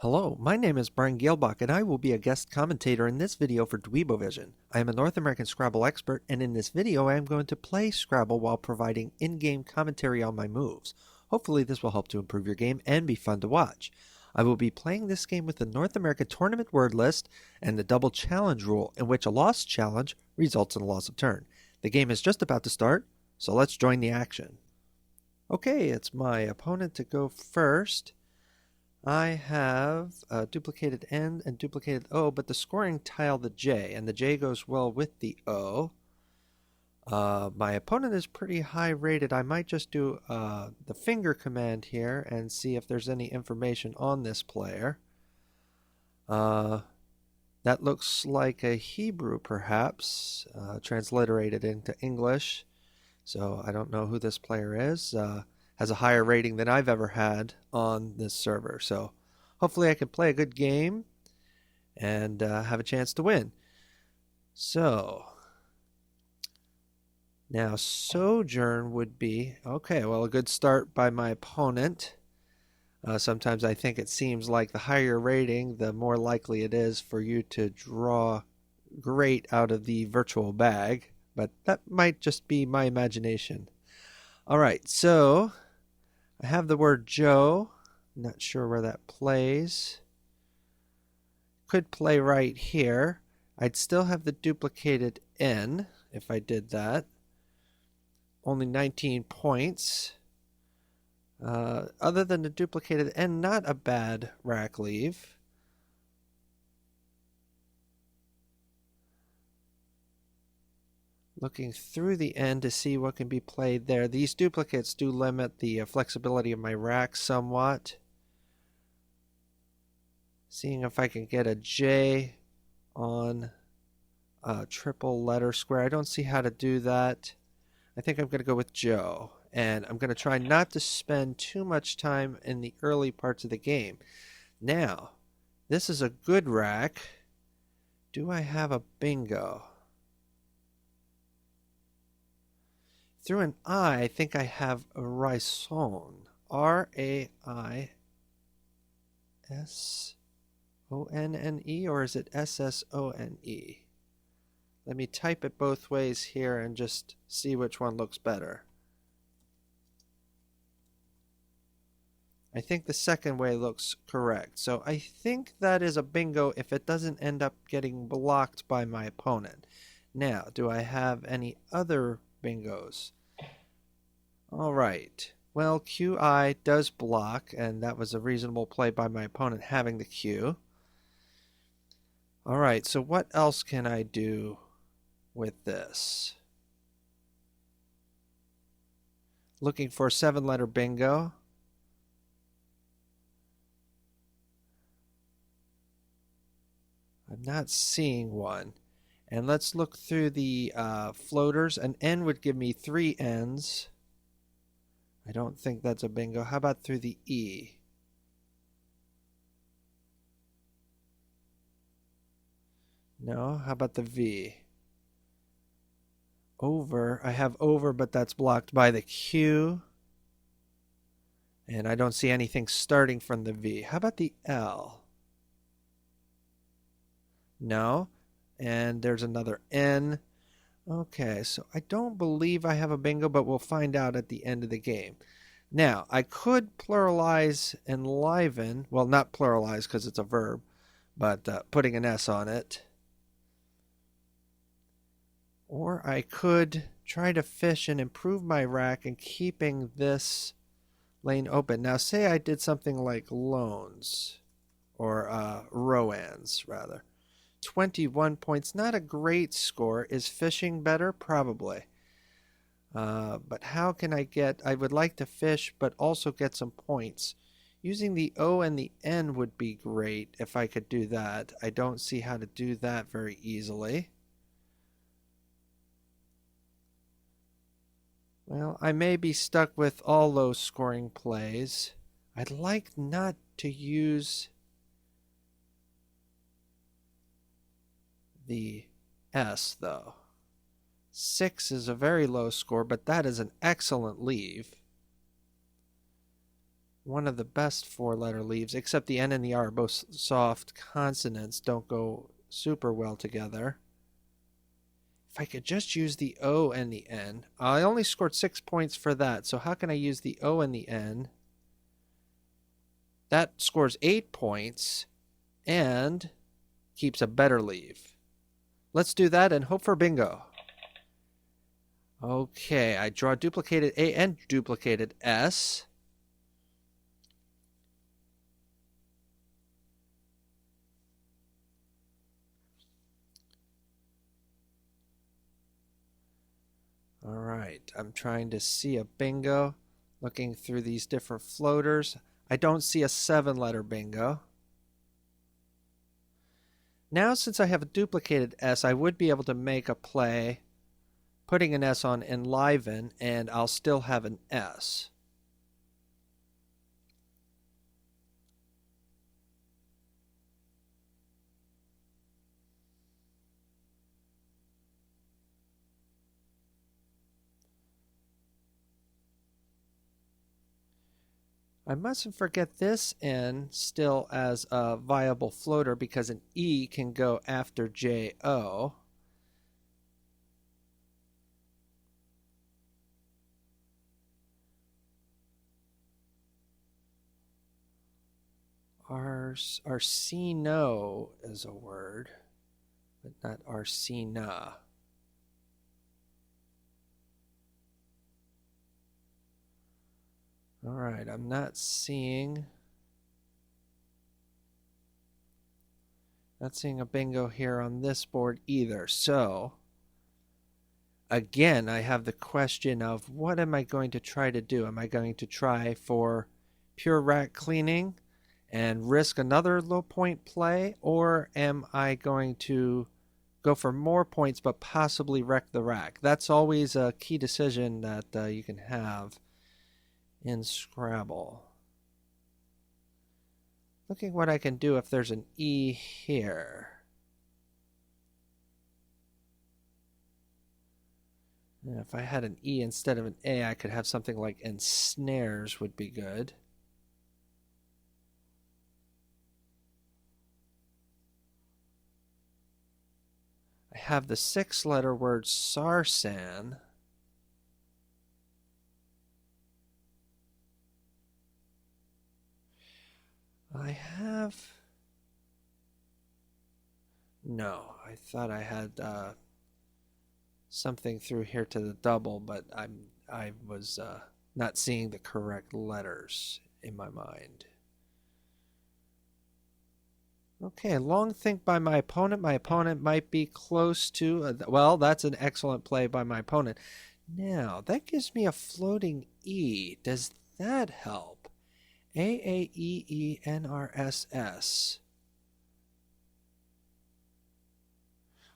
Hello, my name is Brian Geelbach, and I will be a guest commentator in this video for Dweebovision. I am a North American Scrabble expert, and in this video I am going to play Scrabble while providing in-game commentary on my moves. Hopefully this will help to improve your game and be fun to watch. I will be playing this game with the North American Tournament word list and the double challenge rule, in which a lost challenge results in a loss of turn. The game is just about to start, so let's join the action. Okay, it's my opponent to go first. I have a duplicated N and duplicated O, but the scoring tile the J, and the J goes well with the O. My opponent is pretty high rated. I might just do the finger command here and see if there's any information on this player. That looks like a Hebrew, perhaps, transliterated into English. So I don't know who this player is. Has a higher rating than I've ever had on this server. So hopefully I can play a good game and have a chance to win. So now Sojourn would be, okay, well, a good start by my opponent. Sometimes I think it seems like the higher rating, the more likely it is for you to draw great out of the virtual bag. But that might just be my imagination. All right, so I have the word Joe. Not sure where that plays. Could play right here. I'd still have the duplicated N if I did that. Only 19 points. Other than the duplicated N, not a bad rack leave. Looking through the N to see what can be played there. These duplicates do limit the flexibility of my rack somewhat. Seeing if I can get a J on a triple letter square. I don't see how to do that. I think I'm going to go with Joe. And I'm going to try not to spend too much time in the early parts of the game. Now, this is a good rack. Do I have a bingo? Through an I think I have a raison. R-A-I-S-O-N-N-E, or is it S-S-O-N-E? Let me type it both ways here and just see which one looks better. I think the second way looks correct. So I think that is a bingo if it doesn't end up getting blocked by my opponent. Now, do I have any other bingos? All right. Well, QI does block, and that was a reasonable play by my opponent having the Q. All right, so what else can I do with this? Looking for a 7-letter bingo. I'm not seeing one. And let's look through the floaters. An N would give me 3 N's. I don't think that's a bingo. How about through the E? No. How about the V? Over. I have over, but that's blocked by the Q. And I don't see anything starting from the V. How about the L? No. And there's another N. Okay, so I don't believe I have a bingo, but we'll find out at the end of the game. Now, I could pluralize enliven. Well, not pluralize because it's a verb, but putting an S on it. Or I could try to fish and improve my rack and keeping this lane open. Now, say I did something like loans, or Roans, rather. 21 points, not a great score. Is fishing better? Probably. But how can I get, I would like to fish, but also get some points. Using the O and the N would be great if I could do that. I don't see how to do that very easily. Well, I may be stuck with all low scoring plays. I'd like not to use the S, though. 6 is a very low score, but that is an excellent leave. one of the best four-letter leaves, except the N and the R are both soft consonants, don't go super well together. If I could just use the O and the N. I only scored 6 points for that, so how can I use the O and the N? That scores 8 points and keeps a better leave. Let's do that and hope for bingo. Okay, I draw duplicated A and duplicated S. All right, I'm trying to see a bingo, looking through these different floaters. I don't see a 7-letter bingo. Now, since I have a duplicated S, I would be able to make a play putting an S on enliven, and I'll still have an S. I mustn't forget this N still as a viable floater because an E can go after JO. Arsino is a word, but not Arsina. All right, I'm not seeing a bingo here on this board either. So again, I have the question of what am I going to try to do? Am I going to try for pure rack cleaning and risk another low point play, or am I going to go for more points but possibly wreck the rack? That's always a key decision that you can have in Scrabble. Looking what I can do if there's an E here. And if I had an E instead of an A, I could have something like ensnares would be good. I have the 6-letter word sarsan. I have... No, I thought I had something through here to the double, but I was not seeing the correct letters in my mind. Okay, long think by my opponent. My opponent might be close to... well, that's an excellent play by my opponent. Now, that gives me a floating E. Does that help? AAEENRSS.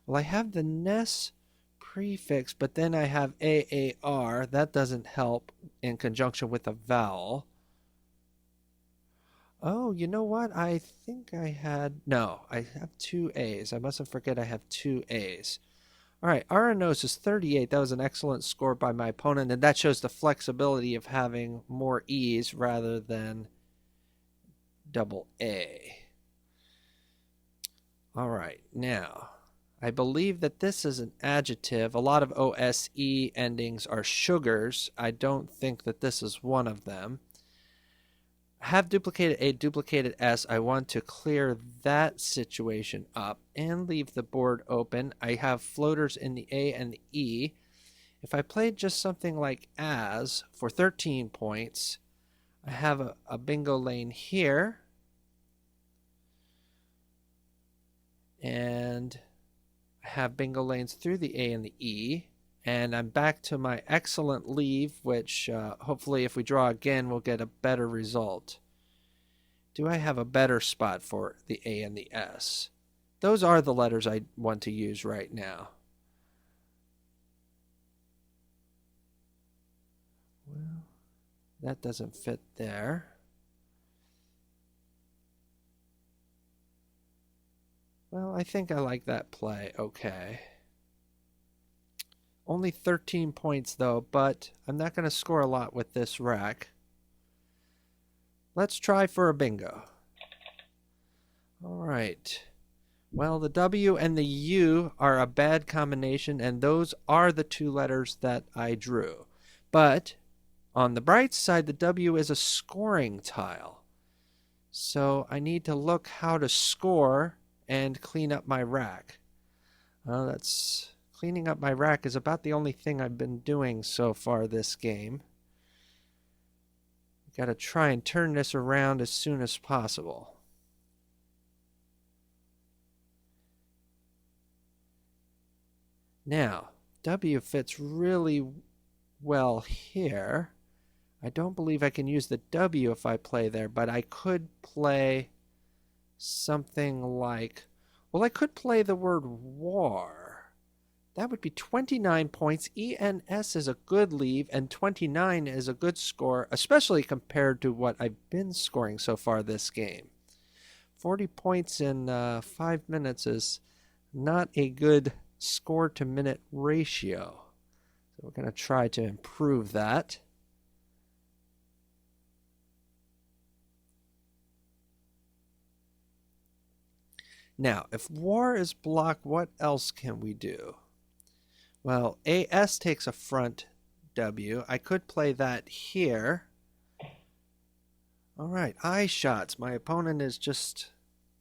Well, I have the Ness prefix, but then I have AAR. That doesn't help in conjunction with a vowel. Oh, you know what? I think I had... no, I have 2 A's. I mustn't forget I have 2 A's. All right, Aranos is 38. That was an excellent score by my opponent, and that shows the flexibility of having more E's rather than double A. All right, now, I believe that this is an adjective. A lot of OSE endings are sugars. I don't think that this is one of them. I have duplicated A, duplicated S. I want to clear that situation up and leave the board open. I have floaters in the A and the E. If I played just something like as for 13 points, I have a bingo lane here. And I have bingo lanes through the A and the E. And I'm back to my excellent leave, which hopefully if we draw again, we'll get a better result. Do I have a better spot for the A and the S? Those are the letters I want to use right now. Well, that doesn't fit there. Well, I think I like that play. Okay. Only 13 points though, but I'm not going to score a lot with this rack. Let's try for a bingo. All right. Well, the W and the U are a bad combination, and those are the two letters that I drew. But on the bright side, the W is a scoring tile. So I need to look how to score and clean up my rack. Cleaning up my rack is about the only thing I've been doing so far this game. Got to try and turn this around as soon as possible. Now, W fits really well here. I don't believe I can use the W if I play there, but I could play something like, well, I could play the word war. That would be 29 points. ENS is a good leave, and 29 is a good score, especially compared to what I've been scoring so far this game. 40 points in 5 minutes is not a good score-to-minute ratio. So we're going to try to improve that. Now, if war is blocked, what else can we do? Well, AS takes a front W. I could play that here. All right, eye shots. My opponent is just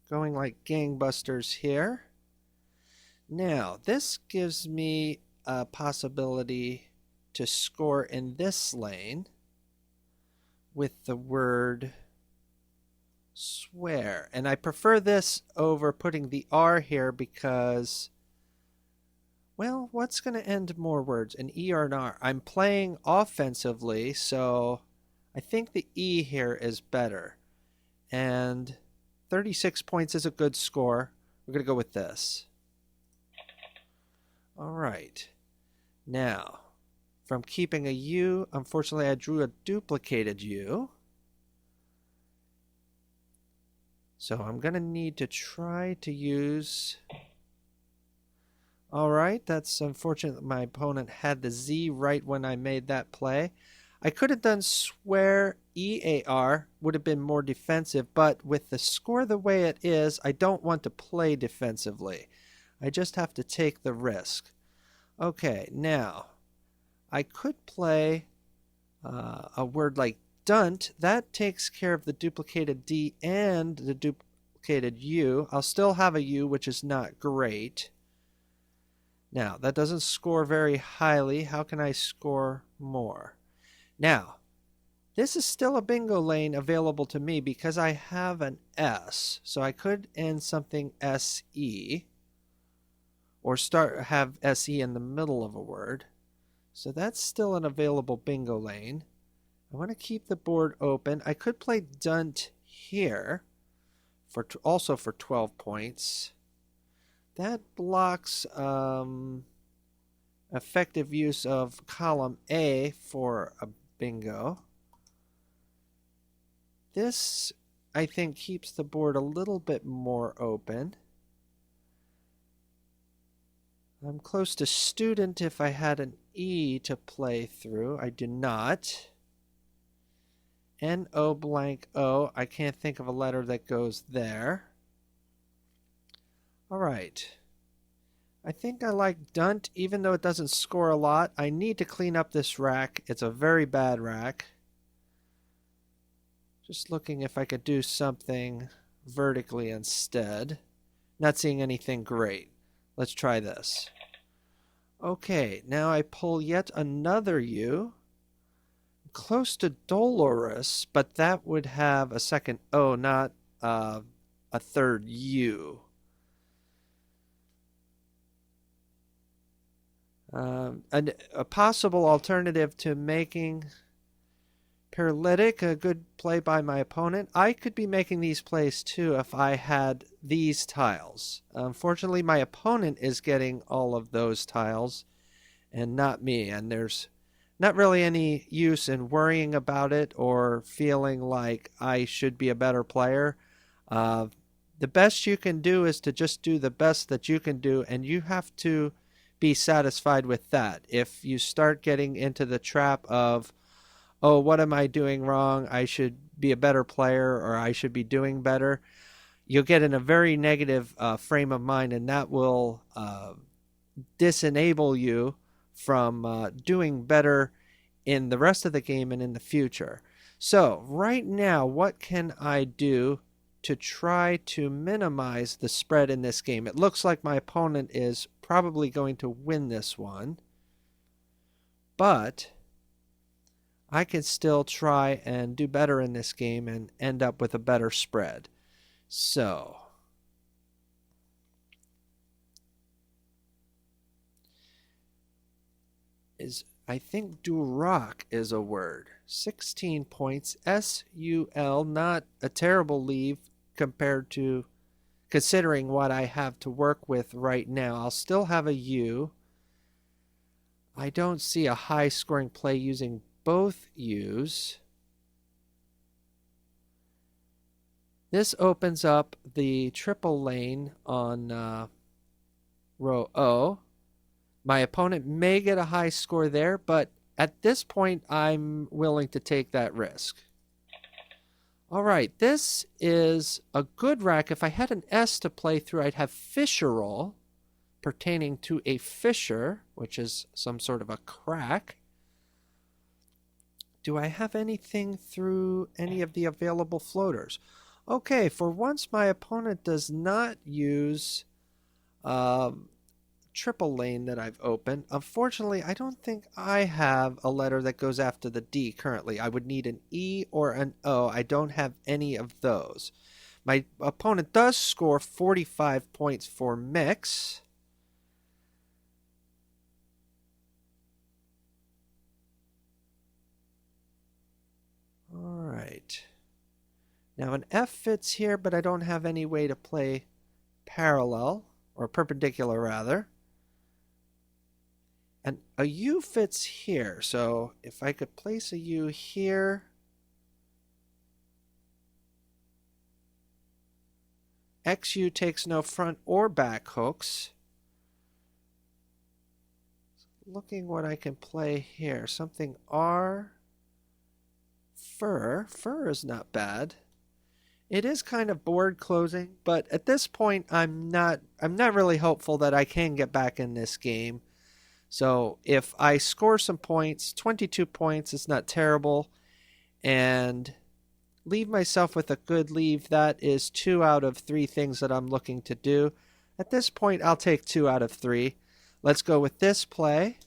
going like gangbusters here. Now, this gives me a possibility to score in this lane with the word swear. And I prefer this over putting the R here because, well, what's going to end more words, an E or an R? I'm playing offensively, so I think the E here is better. And 36 points is a good score. We're going to go with this. All right. Now, from keeping a U, unfortunately I drew a duplicated U. So I'm going to need to try to use... All right, that's unfortunate that my opponent had the Z right when I made that play. I could have done swear EAR, would have been more defensive, but with the score the way it is, I don't want to play defensively. I just have to take the risk. Okay, now, I could play a word like dunt. That takes care of the duplicated D and the duplicated U. I'll still have a U, which is not great. Now, that doesn't score very highly. How can I score more? Now, this is still a bingo lane available to me because I have an S. So I could end something SE or have SE in the middle of a word. So that's still an available bingo lane. I want to keep the board open. I could play dunt here also for 12 points. That blocks effective use of column A for a bingo. This, I think, keeps the board a little bit more open. I'm close to student if I had an E to play through. I do not. N-O blank O. I can't think of a letter that goes there. All right. I think I like dunt, even though it doesn't score a lot. I need to clean up this rack. It's a very bad rack. Just looking if I could do something vertically instead. Not seeing anything great. Let's try this. Okay, now I pull yet another U. Close to dolorous, but that would have a second O, not a third U. A possible alternative to making paralytic a good play by my opponent. I could be making these plays too if I had these tiles. Unfortunately, my opponent is getting all of those tiles and not me, and there's not really any use in worrying about it or feeling like I should be a better player. The best you can do is to just do the best that you can do, and you have to be satisfied with that. If you start getting into the trap of, oh, what am I doing wrong? I should be a better player or I should be doing better, you'll get in a very negative frame of mind, and that will disenable you from doing better in the rest of the game and in the future. So right now, what can I do to try to minimize the spread in this game? It looks like my opponent is probably going to win this one, but I can still try and do better in this game and end up with a better spread. So I think Duroc is a word. 16 points. S-U-L, not a terrible leave compared to considering what I have to work with right now. I'll still have a U. I don't see a high scoring play using both U's. This opens up the triple lane on row O. My opponent may get a high score there, but at this point, I'm willing to take that risk. All right, this is a good rack. If I had an S to play through, I'd have fisherole, pertaining to a fissure, which is some sort of a crack. Do I have anything through any of the available floaters? Okay, for once, my opponent does not use triple lane that I've opened. Unfortunately, I don't think I have a letter that goes after the D currently. I would need an E or an O. I don't have any of those. My opponent does score 45 points for mix. All right. Now an F fits here, but I don't have any way to play parallel, or perpendicular rather. And a U fits here, so if I could place a U here, XU takes no front or back hooks. Looking what I can play here, something R, fur. Fur is not bad. It is kind of board closing, but at this point I'm not really hopeful that I can get back in this game. So if I score some points, 22 points is not terrible, and leave myself with a good leave, that is 2 out of 3 things that I'm looking to do. At this point, I'll take 2 out of 3. Let's go with this play.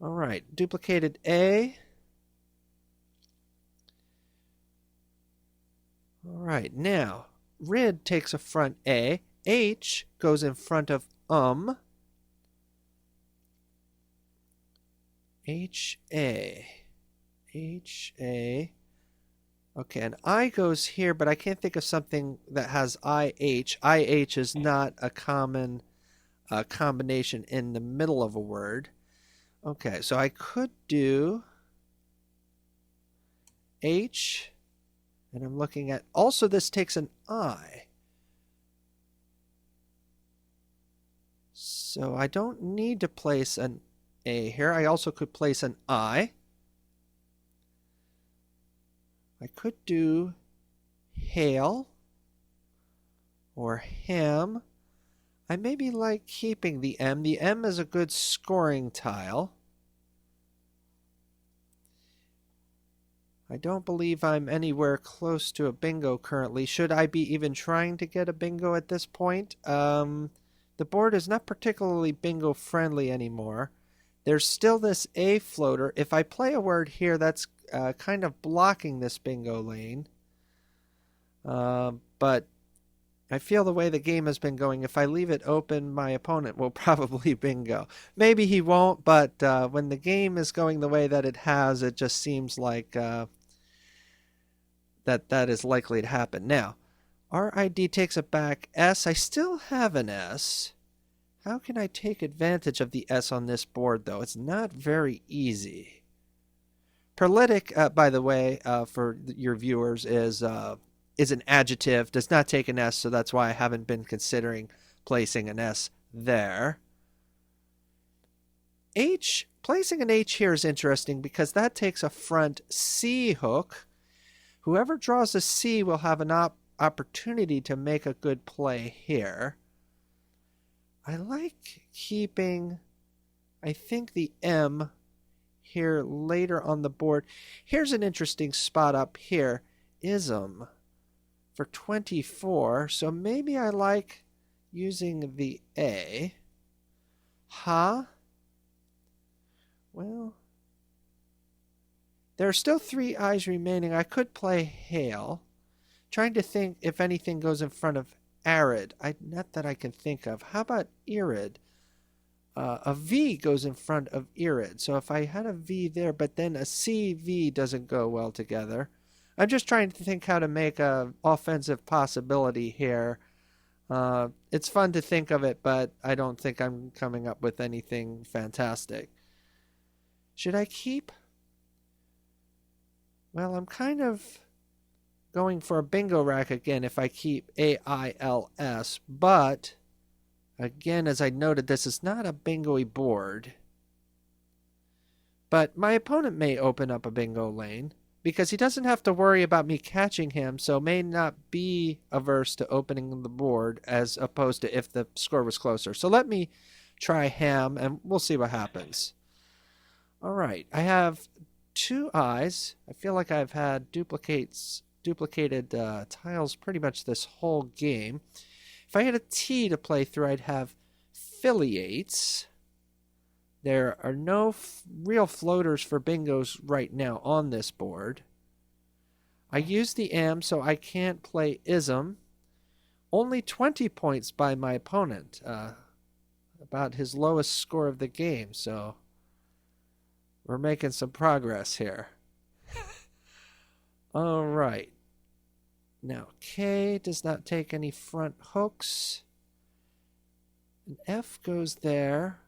All right, duplicated A. All right, now, Rid takes a front A. H goes in front of H-A. H-A. Okay, and I goes here, but I can't think of something that has I-H. I-H is not a common combination in the middle of a word. Okay, so I could do H, and I'm looking at, also this takes an I. So I don't need to place an A here. I also could place an I. I could do hail or ham. I maybe like keeping the M. The M is a good scoring tile. I don't believe I'm anywhere close to a bingo currently. Should I be even trying to get a bingo at this point? The board is not particularly bingo friendly anymore. There's still this A floater. If I play a word here, that's kind of blocking this bingo lane. But I feel the way the game has been going, if I leave it open, my opponent will probably bingo. Maybe he won't, but when the game is going the way that it has, it just seems like that is likely to happen. Now, RID takes it back. S, I still have an S. How can I take advantage of the S on this board, though? It's not very easy. Paralytic, by the way, for your viewers, is an adjective, does not take an S, so that's why I haven't been considering placing an S there. H, placing an H here is interesting because that takes a front C hook, Whoever draws a C will have an opportunity to make a good play here. I like keeping, I think, the M here later on the board. Here's an interesting spot up here. Ism for 24. So maybe I like using the A. Ha. Well, there are still 3 I's remaining. I could play hail. Trying to think if anything goes in front of arid. Not that I can think of. How about irid? A V goes in front of irid. So if I had a V there, but then a CV doesn't go well together. I'm just trying to think how to make an offensive possibility here. It's fun to think of it, but I don't think I'm coming up with anything fantastic. Should I keep? Well, I'm kind of going for a bingo rack again if I keep AILS, but again, as I noted, this is not a bingo-y board. But my opponent may open up a bingo lane because he doesn't have to worry about me catching him, so may not be averse to opening the board as opposed to if the score was closer. So let me try ham and we'll see what happens. All right, I have 2 I's. I feel like I've had duplicated tiles pretty much this whole game. If I had a T to play through, I'd have affiliates. There are no real floaters for bingos right now on this board. I use the M, so I can't play ism. Only 20 points by my opponent. About his lowest score of the game, so we're making some progress here. All right. Now, K does not take any front hooks. And F goes there.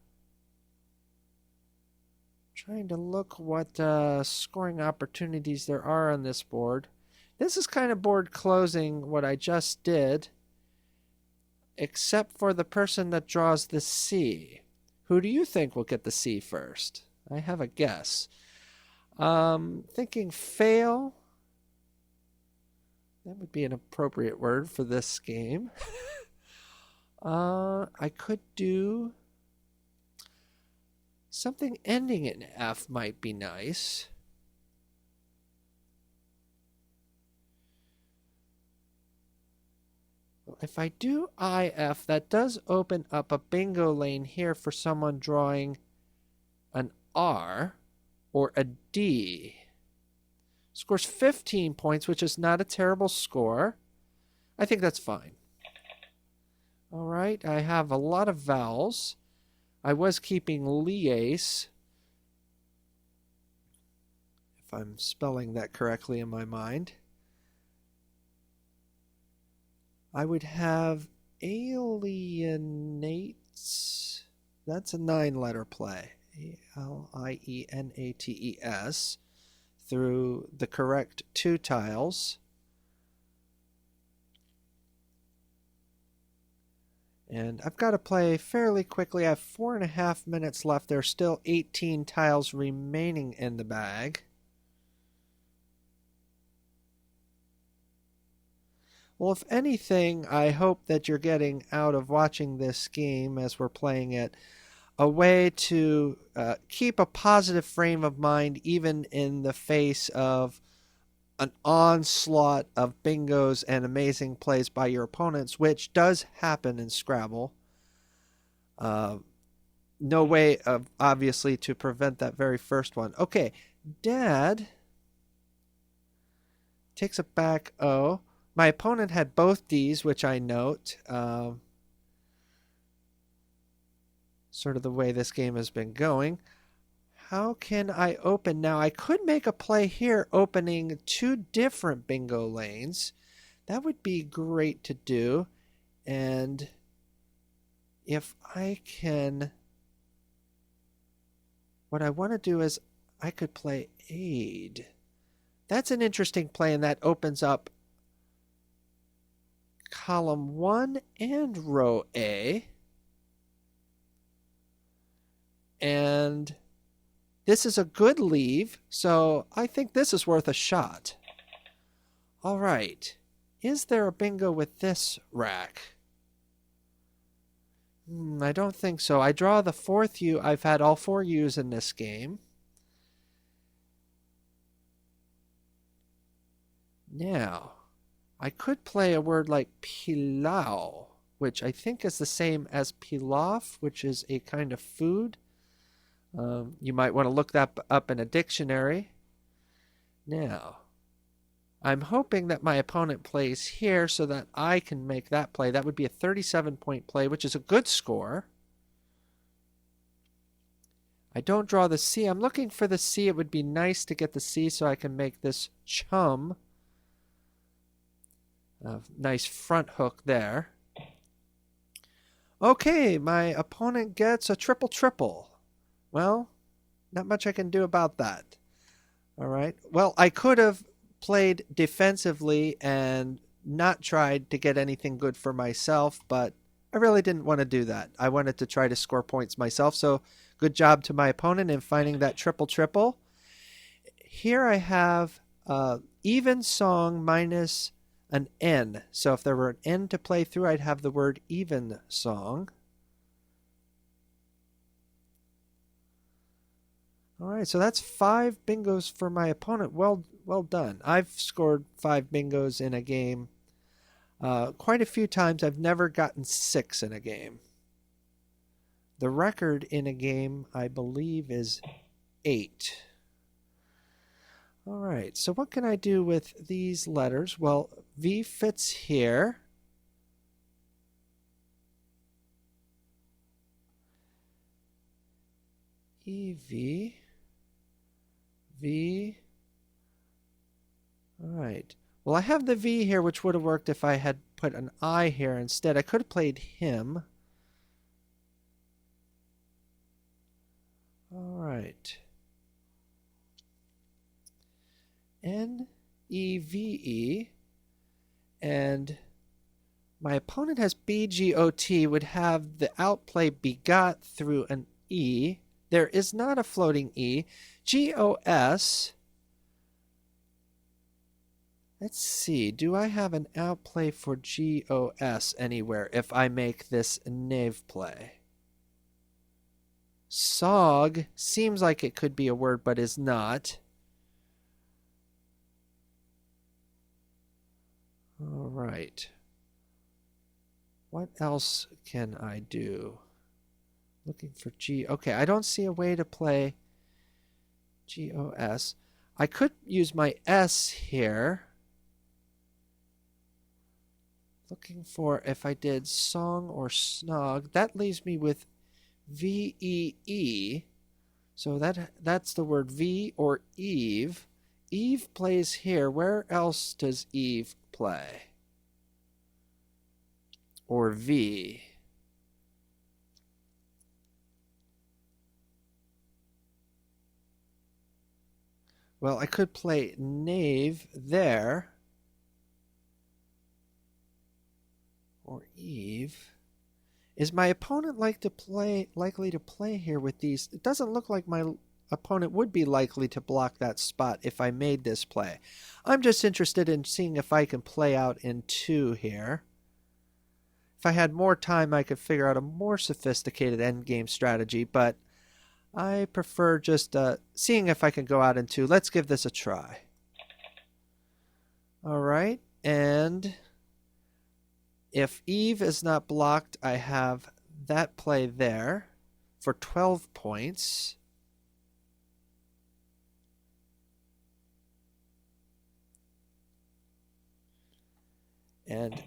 Trying to look what scoring opportunities there are on this board. This is kind of board closing what I just did, except for the person that draws the C. Who do you think will get the C first? I have a guess. Thinking fail. That would be an appropriate word for this game. I could do something ending in F might be nice. Well, if I do IF, that does open up a bingo lane here for someone drawing an R or a D. Scores 15 points, which is not a terrible score. I think that's fine. All right, I have a lot of vowels. I was keeping liaise, if I'm spelling that correctly in my mind. I would have alienates. That's a 9-letter play. ALIENATES. Through the correct 2 tiles. And I've got to play fairly quickly. I have 4.5 minutes left. There's still 18 tiles remaining in the bag. Well, if anything, I hope that you're getting out of watching this game as we're playing it a way to keep a positive frame of mind even in the face of an onslaught of bingos and amazing plays by your opponents, which does happen in Scrabble. No way, obviously, to prevent that very first one. Okay, Dad takes a back O. My opponent had both Ds, which I note. Sort of the way this game has been going. How can I open now? I could make a play here opening 2 different bingo lanes. That would be great to do. And if I can, what I want to do is I could play aid. That's an interesting play, and that opens up column 1 and row A. And this is a good leave, so I think this is worth a shot. All right. Is there a bingo with this rack? I don't think so. I draw the fourth U. I've had all 4 U's in this game. Now, I could play a word like pilau, which I think is the same as pilaf, which is a kind of food. You might want to look that up in a dictionary. Now, I'm hoping that my opponent plays here so that I can make that play. That would be a 37-point play, which is a good score. I don't draw the C. I'm looking for the C. It would be nice to get the C so I can make this chum. A nice front hook there. Okay, my opponent gets a triple. Well, not much I can do about that. All right. Well, I could have played defensively and not tried to get anything good for myself, but I really didn't want to do that. I wanted to try to score points myself, so good job to my opponent in finding that triple. Here I have even song minus an N. So if there were an N to play through, I'd have the word even song. All right, so that's 5 bingos for my opponent. Well done. I've scored 5 bingos in a game quite a few times. I've never gotten 6 in a game. The record in a game, I believe, is 8. All right, so what can I do with these letters? Well, V fits here. EV. V. All right. Well, I have the V here, which would have worked if I had put an I here instead. I could have played him. All right. N-E-V-E. And my opponent has B-G-O-T, would have the outplay begot through an E. There is not a floating E. G-O-S. Let's see. Do I have an outplay for G-O-S anywhere if I make this knave play? Sog seems like it could be a word, but is not. All right. What else can I do? Looking for G. Okay, I don't see a way to play G-O-S. I could use my S here. Looking for if I did song or snog. That leaves me with V-E-E. So that's the word V or Eve. Eve plays here. Where else does Eve play? Or V? Well, I could play knave there. Or Eve. Is my opponent likely to play here with these? It doesn't look like my opponent would be likely to block that spot if I made this play. I'm just interested in seeing if I can play out in 2 here. If I had more time, I could figure out a more sophisticated endgame strategy, but I prefer just seeing if I can go out in 2. Let's give this a try. All right, and if Eve is not blocked, I have that play there for 12 points. And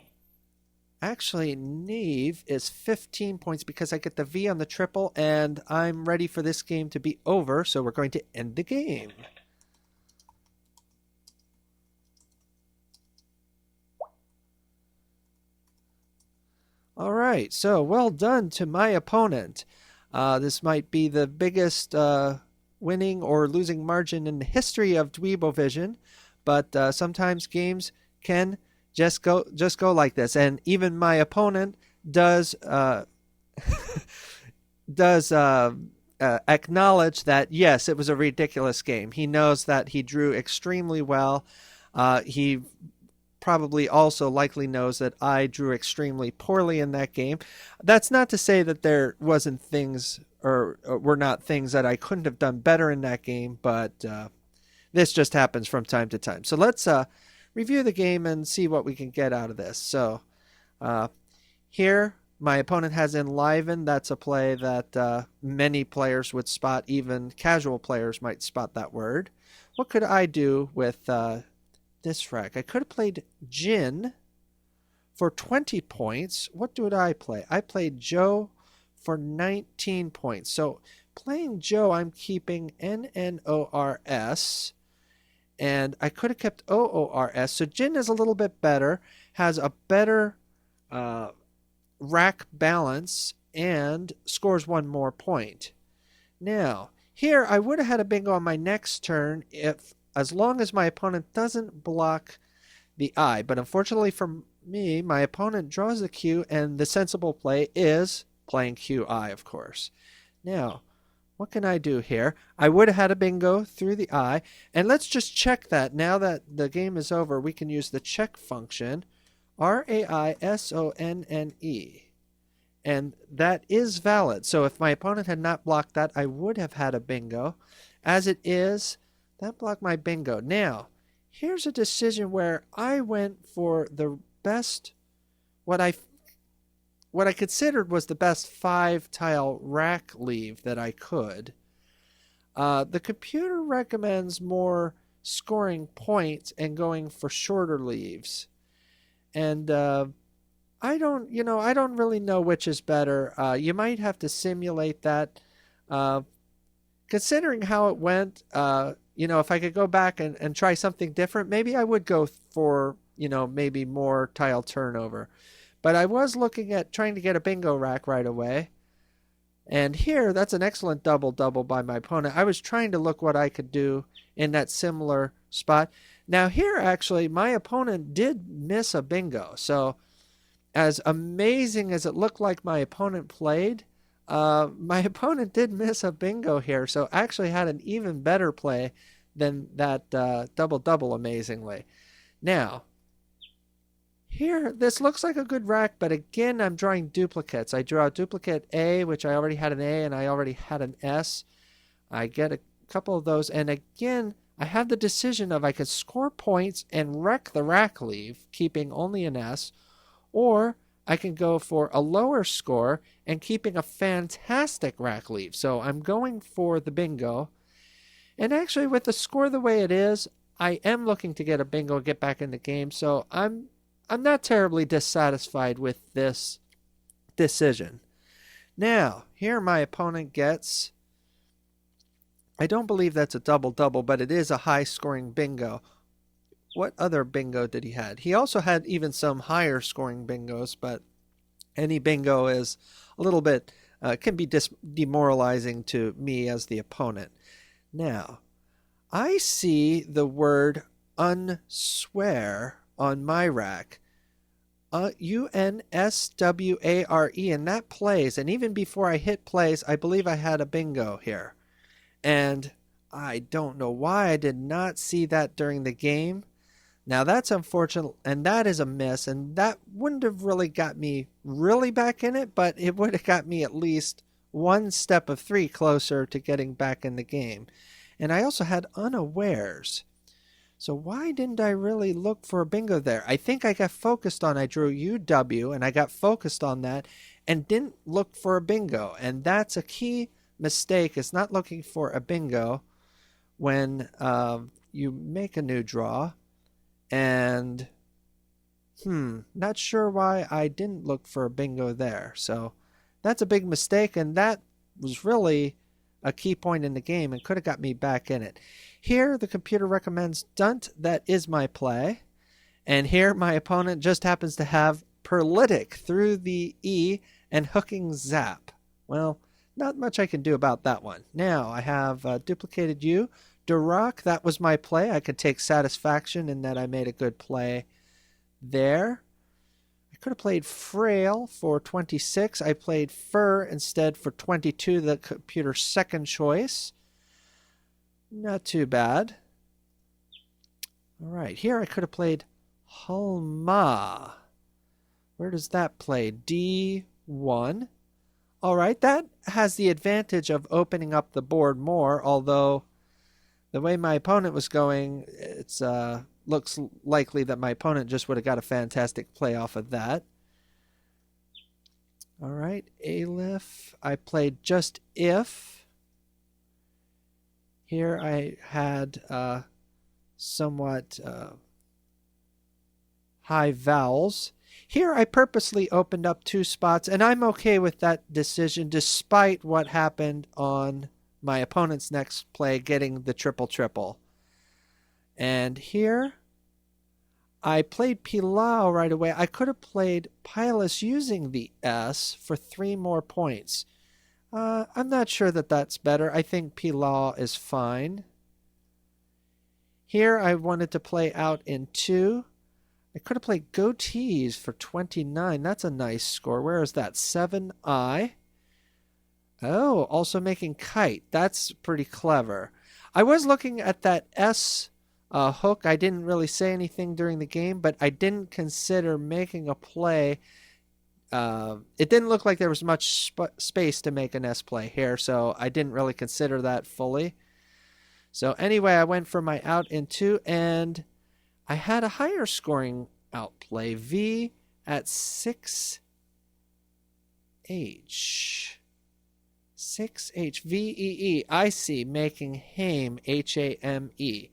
actually, knave is 15 points because I get the V on the triple, and I'm ready for this game to be over, so we're going to end the game. All right, so well done to my opponent. This might be the biggest winning or losing margin in the history of Dweebovision, but sometimes games can just go like this, and even my opponent does acknowledge that yes, it was a ridiculous game. He knows that he drew extremely well. He probably also likely knows that I drew extremely poorly in that game. That's not to say that there wasn't things or were not things that I couldn't have done better in that game, but this just happens from time to time. So let's review the game and see what we can get out of this. So here, my opponent has Enliven. That's a play that many players would spot. Even casual players might spot that word. What could I do with this rack? I could have played Jin for 20 points. What did I play? I played Joe for 19 points. So playing Joe, I'm keeping NNORS. And I could have kept OORS. So Jin is a little bit better, has a better rack balance, and scores 1 more point. Now, here I would have had a bingo on my next turn if, as long as my opponent doesn't block the I. But unfortunately for me, my opponent draws the Q, and the sensible play is playing QI, of course. Now, what can I do here? I would have had a bingo through the I, and let's just check that. Now that the game is over, we can use the check function, RAISONNE, and that is valid. So if my opponent had not blocked that, I would have had a bingo. As it is, that blocked my bingo. Now, here's a decision where I went for the best, what I considered was the best 5-tile rack leave that I could. The computer recommends more scoring points and going for shorter leaves. And I don't really know which is better. You might have to simulate that. Considering how it went, if I could go back and try something different, maybe I would go for, maybe more tile turnover. But I was looking at trying to get a bingo rack right away. And here, that's an excellent double-double by my opponent. I was trying to look what I could do in that similar spot. Now here, actually, my opponent did miss a bingo. So as amazing as it looked like my opponent played, my opponent did miss a bingo here. So actually had an even better play than that double-double, amazingly. Now, here, this looks like a good rack, but again, I'm drawing duplicates. I draw a duplicate A, which I already had an A, and I already had an S. I get a couple of those, and again, I have the decision of I could score points and wreck the rack leave, keeping only an S, or I can go for a lower score and keeping a fantastic rack leave. So I'm going for the bingo. And actually, with the score the way it is, I am looking to get a bingo and get back in the game, so I'm not terribly dissatisfied with this decision. Now, here my opponent gets, I don't believe that's a double-double, but it is a high-scoring bingo. What other bingo did he have? He also had even some higher-scoring bingos, but any bingo is a little bit, can be demoralizing to me as the opponent. Now, I see the word unswear on my rack. UNSWARE, and that plays. And even before I hit plays, I believe I had a bingo here. And I don't know why I did not see that during the game. Now that's unfortunate, and that is a miss, and that wouldn't have really got me really back in it, but it would have got me at least one step of 3 closer to getting back in the game. And I also had unawares. So why didn't I really look for a bingo there? I think I got focused on, I drew UW, and I got focused on that and didn't look for a bingo. And that's a key mistake, is not looking for a bingo when you make a new draw. And, not sure why I didn't look for a bingo there. So that's a big mistake, and that was really a key point in the game and could have got me back in it. Here, the computer recommends Dunt. That is my play. And here, my opponent just happens to have Perlitic through the E and hooking Zap. Well, not much I can do about that one. Now, I have duplicated U. Duroc, that was my play. I could take satisfaction in that I made a good play there. I could have played Frail for 26. I played Fur instead for 22, the computer's second choice. Not too bad. All right, here I could have played Halma. Where does that play? D1. All right, that has the advantage of opening up the board more, although the way my opponent was going, it's looks likely that my opponent just would have got a fantastic play off of that. All right, Aleph. I played just if. Here I had somewhat high vowels. Here I purposely opened up 2 spots, and I'm okay with that decision despite what happened on my opponent's next play, getting the triple. And here I played Pilau right away. I could have played Pilus using the S for 3 more points. I'm not sure that that's better. I think Pilau is fine. Here I wanted to play out in 2. I could have played Goatees for 29. That's a nice score. Where is that? 7I. Oh, also making Kite. That's pretty clever. I was looking at that S hook. I didn't really say anything during the game, but I didn't consider making a play. It didn't look like there was much space to make an S play here, so I didn't really consider that fully. So anyway, I went for my out in 2, and I had a higher scoring outplay, V at 6H. 6H, VEE, I see, making Hame, Hame.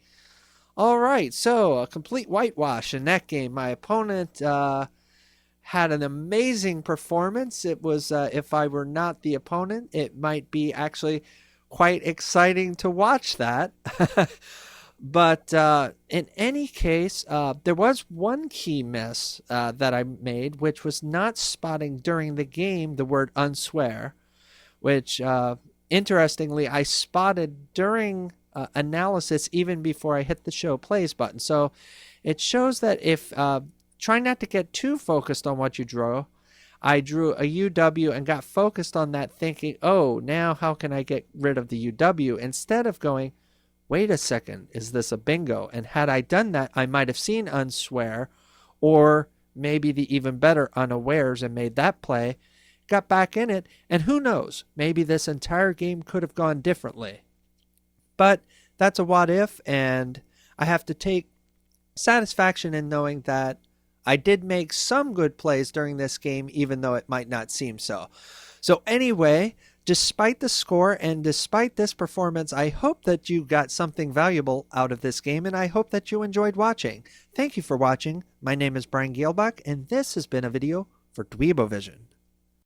All right, so a complete whitewash in that game. My opponent had an amazing performance. It was, if I were not the opponent, it might be actually quite exciting to watch that. But in any case, there was one key miss that I made, which was not spotting during the game the word unswear, which, interestingly, I spotted during analysis even before I hit the show plays button. So it shows that if try not to get too focused on what you draw. I drew a UW and got focused on that, thinking, oh, now how can I get rid of the UW? Instead of going, wait a second, is this a bingo? And had I done that, I might have seen unswear, or maybe the even better unawares and made that play, got back in it, and who knows, maybe this entire game could have gone differently. But that's a what if, and I have to take satisfaction in knowing that I did make some good plays during this game, even though it might not seem so. So anyway, despite the score and despite this performance, I hope that you got something valuable out of this game, and I hope that you enjoyed watching. Thank you for watching. My name is Brian Geelbach, and this has been a video for Dweebovision.